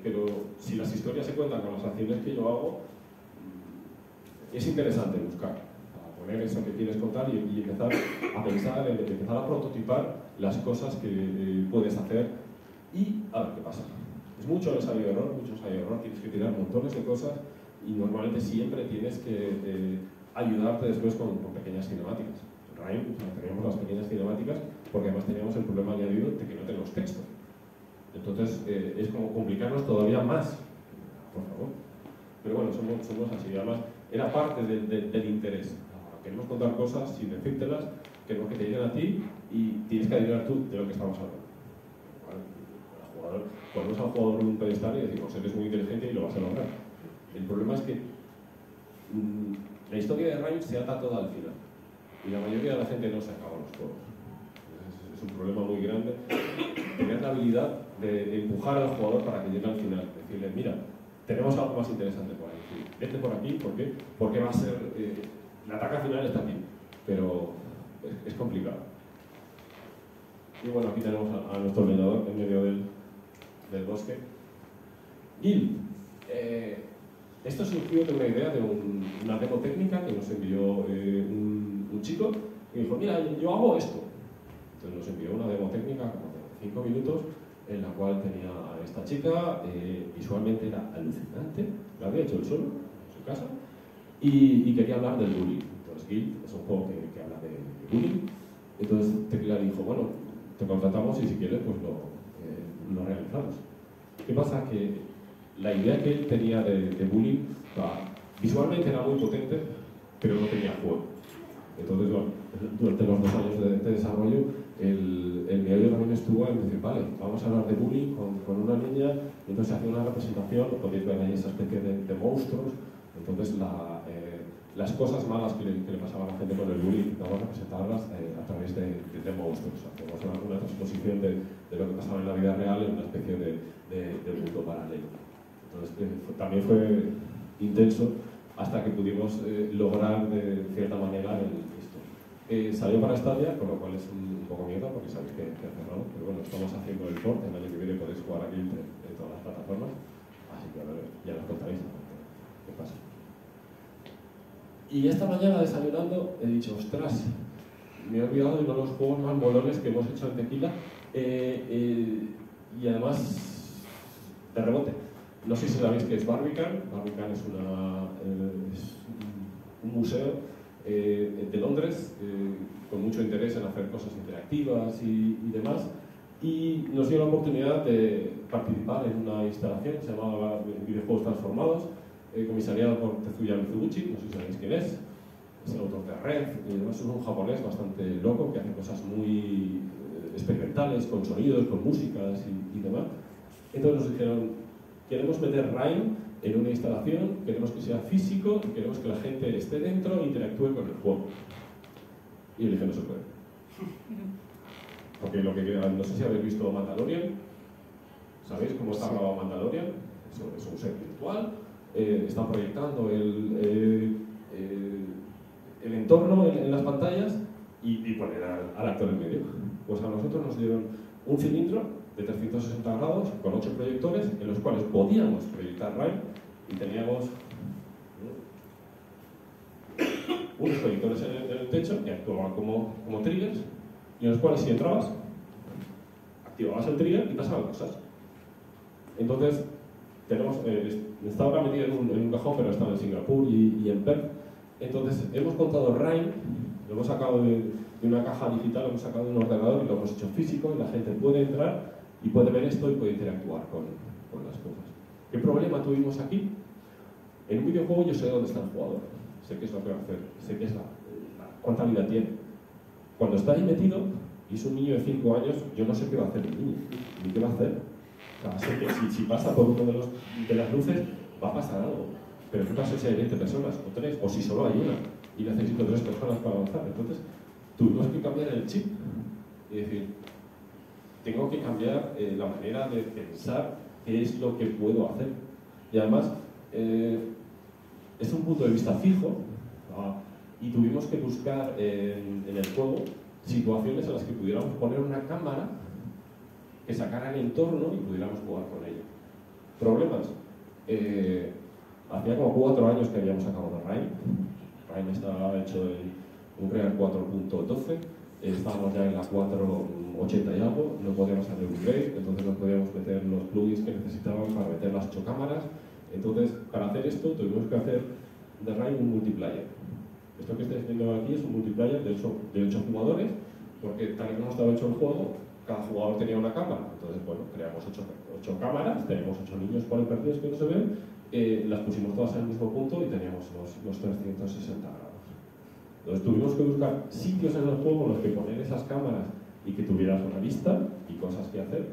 pero si las historias se cuentan con las acciones que yo hago, es interesante buscar, a poner eso que quieres contar y empezar a pensar, empezar a prototipar las cosas que puedes hacer y a ver qué pasa. Es mucho ensayo y error, tienes que tirar montones de cosas y normalmente siempre tienes que ayudarte después con pequeñas cinemáticas. En Rime teníamos las pequeñas cinemáticas porque además teníamos el problema añadido de que no tenemos texto. Entonces es como complicarnos todavía más, por favor. Pero bueno, somos así. Además, era parte del interés. Queremos contar cosas sin decírtelas, queremos que te lleguen a ti y tienes que adivinar tú de lo que estamos hablando. Ponemos al jugador en un pedestal y decimos, eres muy inteligente y lo vas a lograr. El problema es que la historia de Rime se ata toda al final y la mayoría de la gente no se acaba los juegos. Es un problema muy grande tener la habilidad de empujar al jugador para que llegue al final, decirle, mira, tenemos algo más interesante por ahí, vete por aquí, ¿por qué? Porque va a ser, la ataca final está aquí, pero es complicado. Y bueno, aquí tenemos a nuestro ordenador en medio del bosque. Gil, esto surgió de una idea de una demo técnica que nos envió un chico que dijo, mira, yo hago esto. Entonces nos envió una demo técnica como de 5 minutos en la cual tenía a esta chica, visualmente era alucinante, lo había hecho él solo en su casa, y quería hablar del bullying. Entonces Gil es un juego que habla de bullying. Entonces Tecla dijo, bueno, te contratamos y si quieres pues lo realizamos. ¿Qué pasa? Que la idea que él tenía de bullying, visualmente era muy potente, pero no tenía juego. Entonces, bueno, durante los 2 años de desarrollo, el meollo también estuvo en decir, vale, vamos a hablar de bullying con una niña, y entonces hace una representación, podéis ver ahí esa especie de monstruos, entonces las cosas malas que le pasaban a la gente con el bullying, vamos a representarlas a través de monstruos. Hacemos una transposición de lo que pasaba en la vida real en una especie de mundo paralelo. Entonces, también fue intenso hasta que pudimos lograr de cierta manera esto. Salió para Stadia, con lo cual es un poco miedo porque sabéis que ha cerrado, pero bueno, estamos haciendo el port, el año que viene podéis jugar aquí en todas las plataformas, así que a ver, ya nos contaréis qué pasa. Y esta mañana desayunando he dicho, ostras, me he olvidado de uno de los juegos más molones que hemos hecho en Tequila y además de rebote. No sé si sabéis qué es Barbican. Barbican es un museo de Londres con mucho interés en hacer cosas interactivas y demás. Y nos dio la oportunidad de participar en una instalación que se llamaba Videojuegos Transformados, comisariado por Tetsuya Mizuguchi, no sé si sabéis quién es el autor de Red, y además es un japonés bastante loco que hace cosas muy experimentales, con sonidos, con músicas y demás. Entonces nos dijeron, queremos meter Rime en una instalación, queremos que sea físico y queremos que la gente esté dentro e interactúe con el juego. Y yo dije, no se puede. Porque no sé si habéis visto Mandalorian, ¿sabéis cómo está grabado Mandalorian? Es un set virtual, están proyectando el entorno en las pantallas y poner al actor en medio. Pues a nosotros nos dieron un cilindro de 360 grados con 8 proyectores en los cuales podíamos proyectar Rime y teníamos unos proyectores en el techo que actuaban como triggers y en los cuales si entrabas activabas el trigger y pasaban cosas. Entonces está ahora metido en un cajón, pero está en Singapur y en Perth. Entonces hemos contado Rime, lo hemos sacado de una caja digital, lo hemos sacado de un ordenador y lo hemos hecho físico y la gente puede entrar y puede ver esto y puede interactuar con las cosas. ¿Qué problema tuvimos aquí? En un videojuego yo sé dónde está el jugador, sé qué es lo que va a hacer, sé qué es cuánta vida tiene. Cuando está ahí metido, y es un niño de 5 años, yo no sé qué va a hacer el niño, ni qué va a hacer. O sea, sé que si pasa por uno de las luces, va a pasar algo. Pero ¿qué pasa si hay 20 personas, o 3, o si solo hay una, y necesito 3 personas para avanzar? Entonces, tuvimos que cambiar el chip. Y decir, tengo que cambiar la manera de pensar qué es lo que puedo hacer. Y además, es un punto de vista fijo, y tuvimos que buscar en el juego situaciones en las que pudiéramos poner una cámara que sacara el entorno y pudiéramos jugar con ella. Problemas. Hacía como 4 años que habíamos acabado Rime. Rime estaba hecho en Unreal 4.12. Estábamos ya en la 4.80 y algo. No podíamos hacer upgrade, entonces no podíamos meter los plugins que necesitaban para meter las 8 cámaras. Entonces, para hacer esto, tuvimos que hacer de Rime un multiplayer. Esto que estáis viendo aquí es un multiplayer de 8 jugadores, porque tal y como estaba hecho el juego, cada jugador tenía una cámara. Entonces, bueno, creamos 8 cámaras, tenemos 8 niños por el perdidos que no se ven, las pusimos todas en el mismo punto y teníamos los 360 grados. Entonces tuvimos que buscar sitios en el juego en los que poner esas cámaras y que tuvieras una vista y cosas que hacer,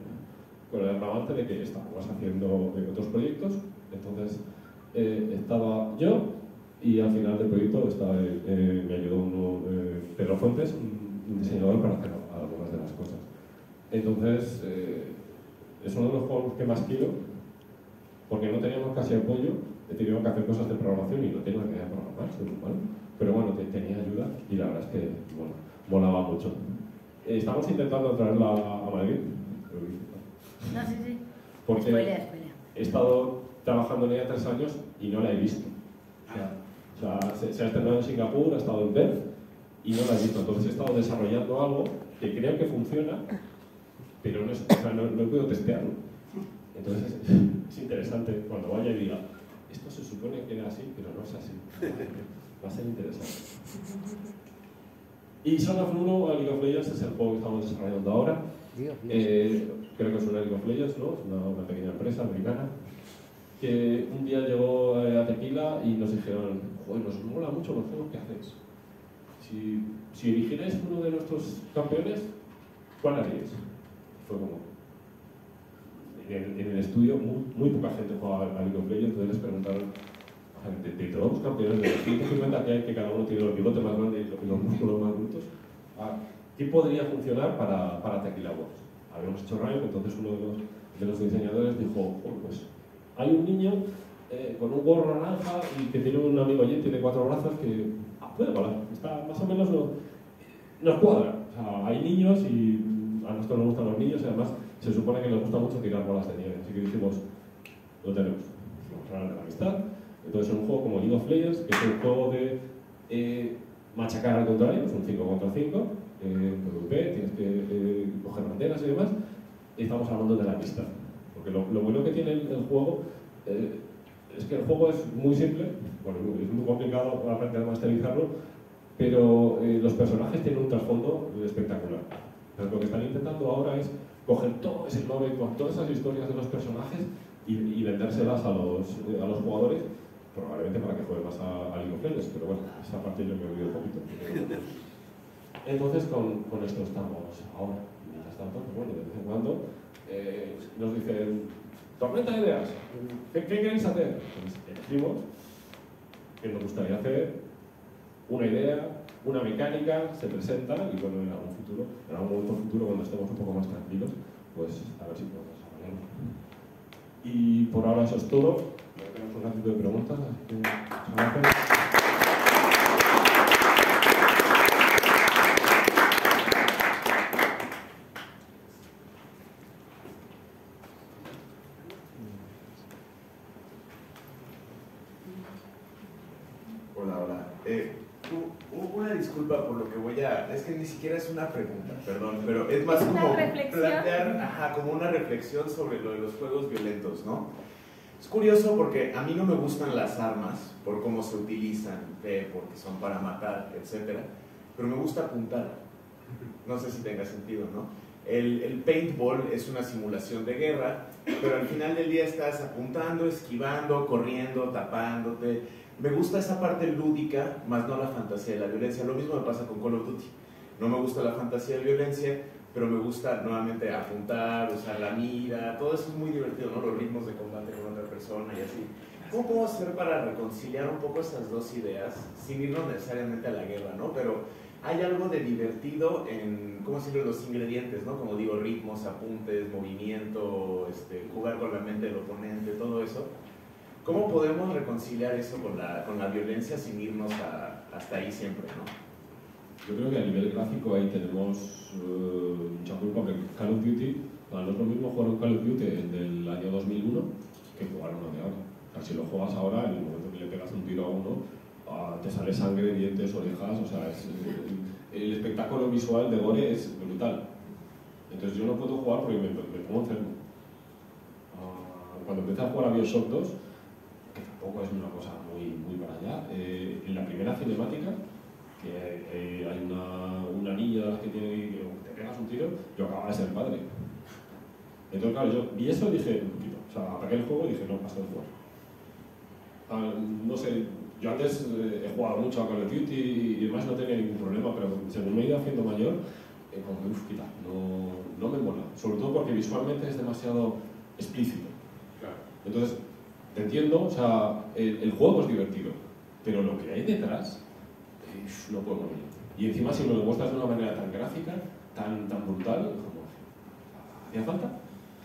con el agravante de que estábamos haciendo otros proyectos. Entonces estaba yo, y al final del proyecto me ayudó Pedro Fuentes, un diseñador, para hacer algunas de las cosas. Entonces, es uno de los juegos que más quiero, porque no teníamos casi apoyo, he tenido que hacer cosas de programación y no tengo ni idea de programar, soy humano. Pero bueno, tenía ayuda y la verdad es que, bueno, molaba mucho. Estamos intentando traerla a Madrid. No, sí. Porque Spoiler. he estado trabajando en ella 3 años y no la he visto. O sea, se ha estrenado en Singapur, ha estado en Perth y no la he visto. Entonces he estado desarrollando algo que creo que funciona, pero no he podido testearlo. Entonces es interesante cuando vaya y diga, esto se supone que era así, pero no es así. Va a ser interesante. Y Son of Nuno, League of Legends, es el juego que estamos desarrollando ahora. Creo que es una League of Legends, ¿no? Es una pequeña empresa americana que un día llegó a Tequila y nos dijeron, joder, nos mola mucho los juegos que hacéis. Si eligierais uno de nuestros campeones, ¿cuál haríais? Fue como... En el estudio muy poca gente jugaba a League of Legends, entonces les preguntaron, de todos los campeones de los 150 que hay, que cada uno tiene los bigotes más grandes y los músculos más brutos, ¿qué podría funcionar para Tequila Works? Habíamos hecho Riot, entonces uno de los diseñadores dijo, pues hay un niño con un gorro naranja y que tiene un amigo Yeti de 4 brazos que puede volar, está más o menos nos cuadra. O sea, hay niños y a nosotros nos gustan los niños y además se supone que les gusta mucho tirar bolas de nieve, así que dijimos, lo tenemos, vamos a hablar de la amistad. Entonces es un juego como League of Legends, que es un juego de machacar al contrario, es un 5 contra 5, PvP, tienes que coger banderas y demás, y estamos hablando de la amistad. Porque lo bueno que tiene el juego es que el juego es muy simple, bueno, es muy complicado aprender a masterizarlo, pero los personajes tienen un trasfondo espectacular. Pero lo que están intentando ahora es coger todo ese lore con todas esas historias de los personajes y vendérselas a los jugadores, probablemente para que jueguen más a League of Legends, pero bueno, esa parte yo me olvido un poquito. Entonces con esto estamos ahora. Mientras tanto, pues bueno, de vez en cuando nos dicen, tormenta de ideas, ¿qué queréis hacer? Pues elegimos qué nos gustaría hacer, una idea, una mecánica, se presenta y bueno, en algún momento futuro, cuando estemos un poco más tranquilos, pues a ver si podemos desarrollarlo. Y por ahora eso es todo. Tenemos un ratito de preguntas, así que muchas gracias. Hola. Una disculpa por lo que voy a... Es que ni siquiera es una pregunta, perdón, pero es más como plantear como una reflexión sobre lo de los juegos violentos, ¿no? Es curioso porque a mí no me gustan las armas por cómo se utilizan, porque son para matar, etc. Pero me gusta apuntar. No sé si tenga sentido, ¿no? El paintball es una simulación de guerra, pero al final del día estás apuntando, esquivando, corriendo, tapándote. Me gusta esa parte lúdica, más no la fantasía de la violencia. Lo mismo me pasa con Call of Duty. no me gusta la fantasía de violencia, pero me gusta nuevamente apuntar, usar la mira, todo eso es muy divertido, ¿no? Los ritmos de combate con otra persona y así. ¿Cómo puedo hacer para reconciliar un poco esas dos ideas, sin irnos necesariamente a la guerra, ¿no? Pero hay algo de divertido en, ¿cómo decirlo?, los ingredientes, ¿no? Como digo, ritmos, apuntes, movimiento, jugar con la mente del oponente, todo eso. ¿Cómo podemos reconciliar eso con la violencia sin irnos hasta ahí siempre, ¿no? Yo creo que a nivel gráfico ahí tenemos mucha culpa, porque Call of Duty, no es lo mismo jugar un Call of Duty del año 2001 que jugar uno de ahora. O sea, si lo juegas ahora, en el momento que le pegas un tiro a uno, te sale sangre, dientes, orejas, o sea, el espectáculo visual de gore es brutal. Entonces yo no puedo jugar porque me pongo enfermo. Cuando empecé a jugar a BioShock 2, que tampoco es una cosa muy para allá, en la primera cinemática, que hay una niña que te pegas un tiro, yo acababa de ser padre. Entonces claro, yo vi eso y dije, o sea, apagué el juego y dije, no, basta de jugar. No sé, yo antes he jugado mucho a Call of Duty y demás, no tenía ningún problema, pero según me he ido haciendo mayor, como que, quita, no me mola. Sobre todo porque visualmente es demasiado explícito. Claro. Entonces, te entiendo, o sea, el juego es divertido, pero lo que hay detrás, no puedo morir. Y encima si lo demuestras de una manera tan gráfica, tan brutal, como, ¿hacía falta?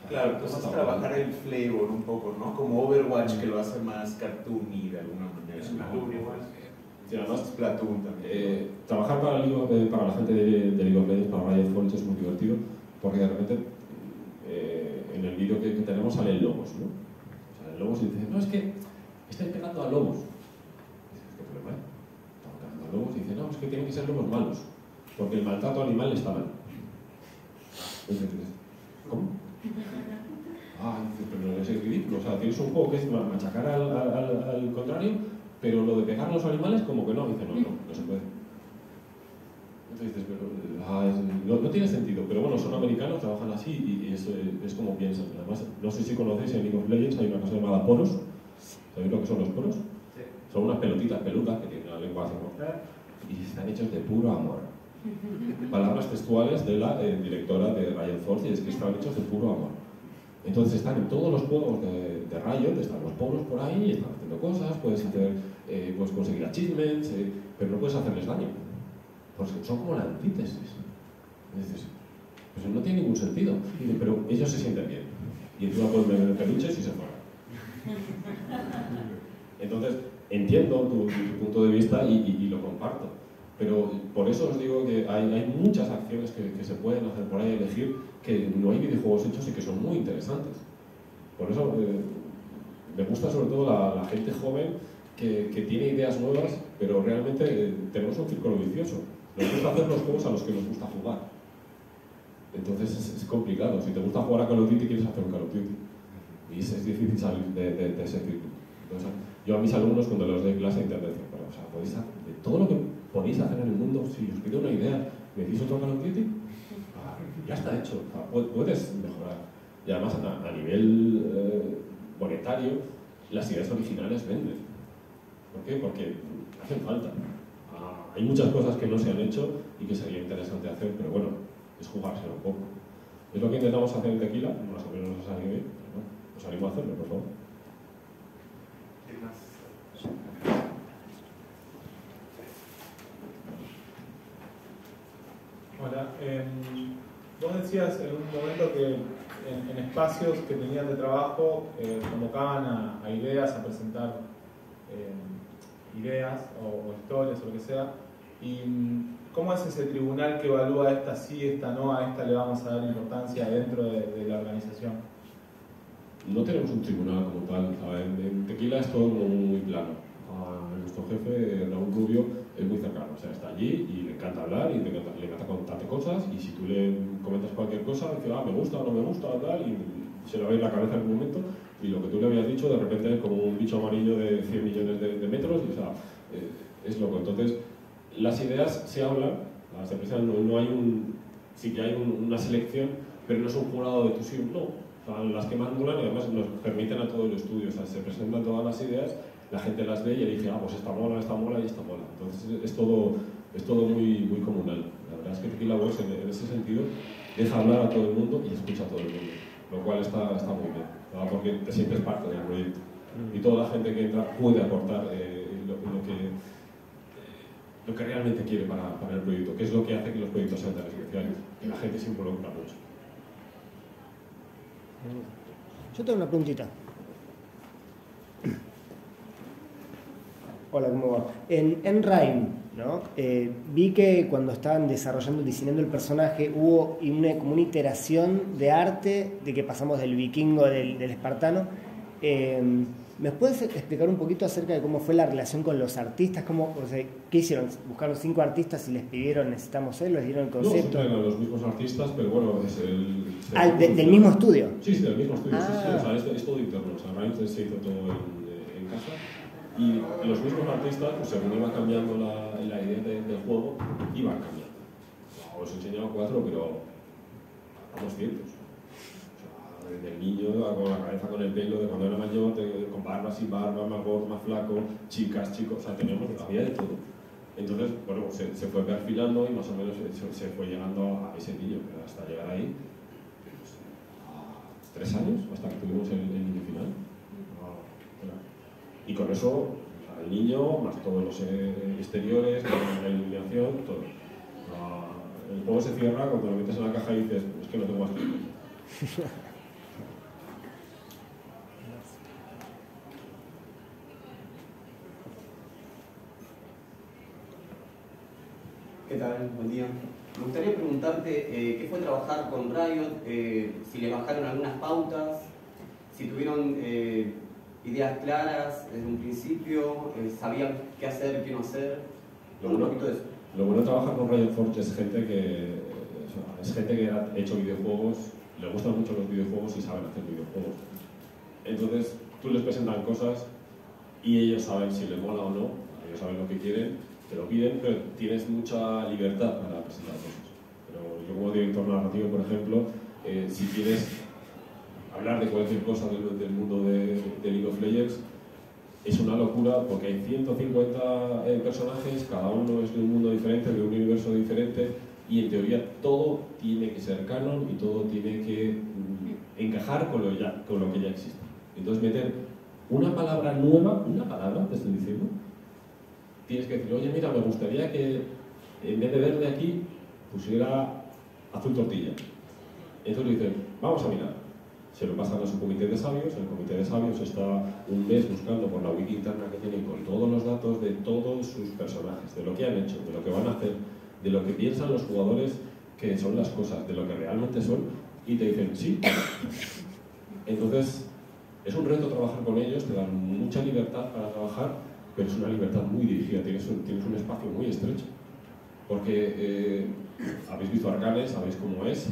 Claro, entonces es trabajar el flavor un poco, ¿no? Como Overwatch, que lo hace más cartoony de alguna manera. Splatoon igual. Sí, además Splatoon también. Trabajar para la gente de League of Legends, para Riot Forge, es muy divertido, porque de repente en el vídeo que tenemos salen lobos, ¿no? Salen lobos y dicen, no, es que estáis pegando a lobos. Dices, ¿qué problema hay? Estamos pegando a lobos y dicen, no, es que tienen que ser lobos malos, porque el maltrato animal está mal. Entonces, ¿cómo? Pero es ridículo, o sea, tienes un juego que es machacar al contrario, pero lo de pegar a los animales como que no, dice no se puede. Entonces dices, pero no tiene sentido, pero bueno, son americanos, trabajan así y es como piensan. Además, no sé si conocéis, en League of Legends hay una cosa llamada poros. ¿Sabéis lo que son los poros? Sí. Son unas pelotitas peludas que tienen la lengua hacia y están hechos de puro amor. Palabras textuales de la directora de Riot Forge, y es que están hechos de puro amor. Entonces están en todos los juegos de Riot, están los poros por ahí, están haciendo cosas, puedes conseguir achievements, pero no puedes hacerles daño, porque son como la antítesis. Y dices, pues no tiene ningún sentido. Y dices, pero ellos se sienten bien, y encima pueden vender peluches y se fueron. Entonces, entiendo tu punto de vista y lo comparto. Pero por eso os digo que hay muchas acciones que se pueden hacer por ahí, elegir, que no hay videojuegos hechos y que son muy interesantes. Por eso me gusta sobre todo la gente joven que tiene ideas nuevas, pero realmente tenemos un círculo vicioso. Nos gusta hacer los juegos a los que nos gusta jugar. Entonces es complicado. Si te gusta jugar a Call of Duty, quieres hacer un Call of Duty. Y es difícil salir de ese círculo. Entonces, yo a mis alumnos, cuando les doy clase, intento decir, bueno, o sea, podéis hacer de todo lo que podéis hacer en el mundo. Si os pido una idea, ¿me decís otro Call of Duty? Ya está hecho, puedes mejorar. Y además a nivel monetario, las ideas originales venden. ¿Por qué? Porque hacen falta. Hay muchas cosas que no se han hecho y que sería interesante hacer, pero bueno, es jugárselo un poco. Es lo que intentamos hacer en Tequila, más o menos nos ha salido bien, pero bueno, os animo a hacerlo, por favor. Hola, vos decías en un momento que en espacios que tenían de trabajo convocaban a ideas, a presentar ideas o historias o lo que sea. ¿Y cómo es ese tribunal que evalúa esta sí, esta no, a esta le vamos a dar importancia dentro de la organización? No tenemos un tribunal como tal. En Tequila es todo muy plano. Nuestro jefe, Raúl Rubio, es muy cercano. O sea, está allí y le encanta hablar y le encanta contarte cosas, y si tú le comentas cualquier cosa, dice, me gusta o no me gusta, tal, y se le va a ir la cabeza en un momento, y lo que tú le habías dicho de repente es como un bicho amarillo de 100 millones de metros, y, o sea, es loco. Entonces, las ideas se hablan, las empresas no hay sí que hay una selección, pero no es un jurado de tu sí o no. O sea, las que más molan, y además nos permiten a todo el estudio, o sea, se presentan todas las ideas, la gente las ve y elige, pues esta mola y esta mola. Entonces es todo muy comunal. La verdad verdad es que Tequila Works en ese sentido deja hablar a todo el mundo y escucha a todo el mundo, lo cual está muy bien, ¿no? Porque te sientes parte del proyecto y toda la gente que entra puede aportar lo que realmente quiere para el proyecto, que es lo que hace que los proyectos sean tan especiales, que la gente se involucra mucho. Yo tengo una preguntita. Hola, ¿cómo va? En Rime, ¿no? Vi que cuando estaban desarrollando, diseñando el personaje, hubo como una iteración de arte, de que pasamos del vikingo, del espartano. ¿Me puedes explicar un poquito acerca de cómo fue la relación con los artistas? ¿Qué hicieron? ¿Buscaron 5 artistas y les pidieron necesitamos él? ¿Les dieron el concepto? No, eran los mismos artistas, pero bueno, es ¿del mismo estudio? Sí, del mismo estudio. Sí, o sea, es todo interno. O sea, Rime se hizo todo en casa. Y los mismos artistas, pues, según iba cambiando la idea del juego, iban cambiando. Os he enseñado 4, pero vamos cientos. Del niño con la cabeza, con el pelo, de cuando era mayor, con barba, sin barba, más gordo, más flaco, chicas, chicos, o sea, había de todo. Entonces, bueno, se fue perfilando y más o menos se fue llegando a ese niño, pero hasta llegar ahí, pues, 3 años, hasta que tuvimos el niño final. Y con eso, el niño, más todos los exteriores, la iluminación, todo. El juego se cierra cuando lo metes en la caja y dices, es que no tengo más que ¿Qué tal? Buen día. Me gustaría preguntarte qué fue trabajar con Riot, si le bajaron algunas pautas, si tuvieron ideas claras desde un principio, sabían qué hacer, qué no hacer. Lo bueno de trabajar con Riot Forge es gente que ha hecho videojuegos, le gustan mucho los videojuegos y saben hacer videojuegos. Entonces tú les presentan cosas y ellos saben si les mola o no, ellos saben lo que quieren, te lo piden, pero tienes mucha libertad para presentar cosas. Pero yo como director narrativo, por ejemplo, si quieres hablar de cualquier cosa del mundo de League of Legends, es una locura porque hay 150 personajes, cada uno es de un mundo diferente, de un universo diferente, y en teoría todo tiene que ser canon y todo tiene que encajar con lo que ya existe. Entonces meter una palabra nueva, te estoy diciendo, tienes que decir, oye, mira, me gustaría que en vez de verde aquí pusiera azul tortilla. Entonces dicen, vamos a mirar. Se lo pasan a su comité de sabios, el comité de sabios está un mes buscando por la wiki interna que tienen con todos los datos de todos sus personajes, de lo que han hecho, de lo que van a hacer, de lo que piensan los jugadores que son las cosas, de lo que realmente son, y te dicen, sí. Entonces, es un reto trabajar con ellos, te dan mucha libertad para trabajar, pero es una libertad muy dirigida, tienes un espacio muy estrecho. Porque habéis visto Arcane, sabéis cómo es,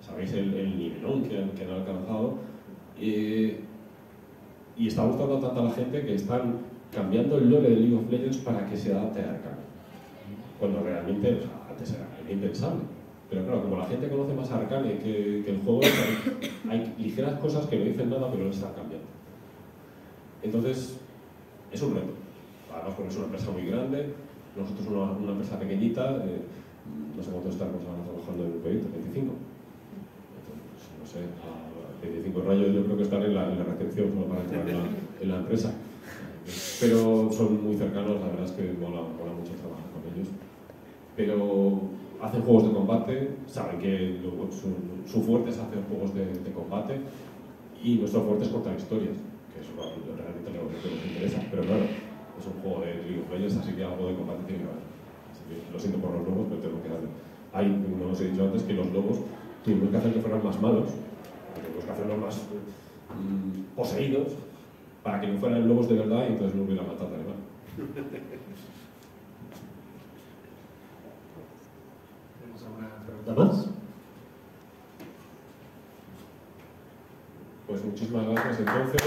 sabéis el nivelón que han alcanzado, y está gustando tanto a la gente que están cambiando el lore de League of Legends para que se adapte a Arcane. Cuando realmente, antes era impensable. Pero claro, como la gente conoce más Arcane que el juego, hay ligeras cosas que no dicen nada, pero lo están cambiando. Entonces, es un reto. Además, porque es una empresa muy grande, nosotros una empresa pequeñita, no sé cuántos estamos trabajando en el proyecto, 25. Entonces, no sé, 25 rayos yo creo que están en la recepción solo para entrar en la empresa. Pero son muy cercanos, la verdad es que mola mucho trabajar con ellos. Pero hacen juegos de combate, saben que su fuerte es hacer juegos de combate, y nuestro fuerte es contar historias, que es realmente lo que nos interesa. Pero claro, es un juego de League of Legends, así que algo de combate tiene que haber. Así que lo siento por los lobos, pero tengo que hacer. Como os he dicho antes, que los lobos tuvimos que hacer que fueran más malos, tuvimos que hacerlos más poseídos, para que no fueran lobos de verdad y entonces no hubiera matado a animal. ¿Tenemos alguna pregunta más? Pues muchísimas gracias entonces.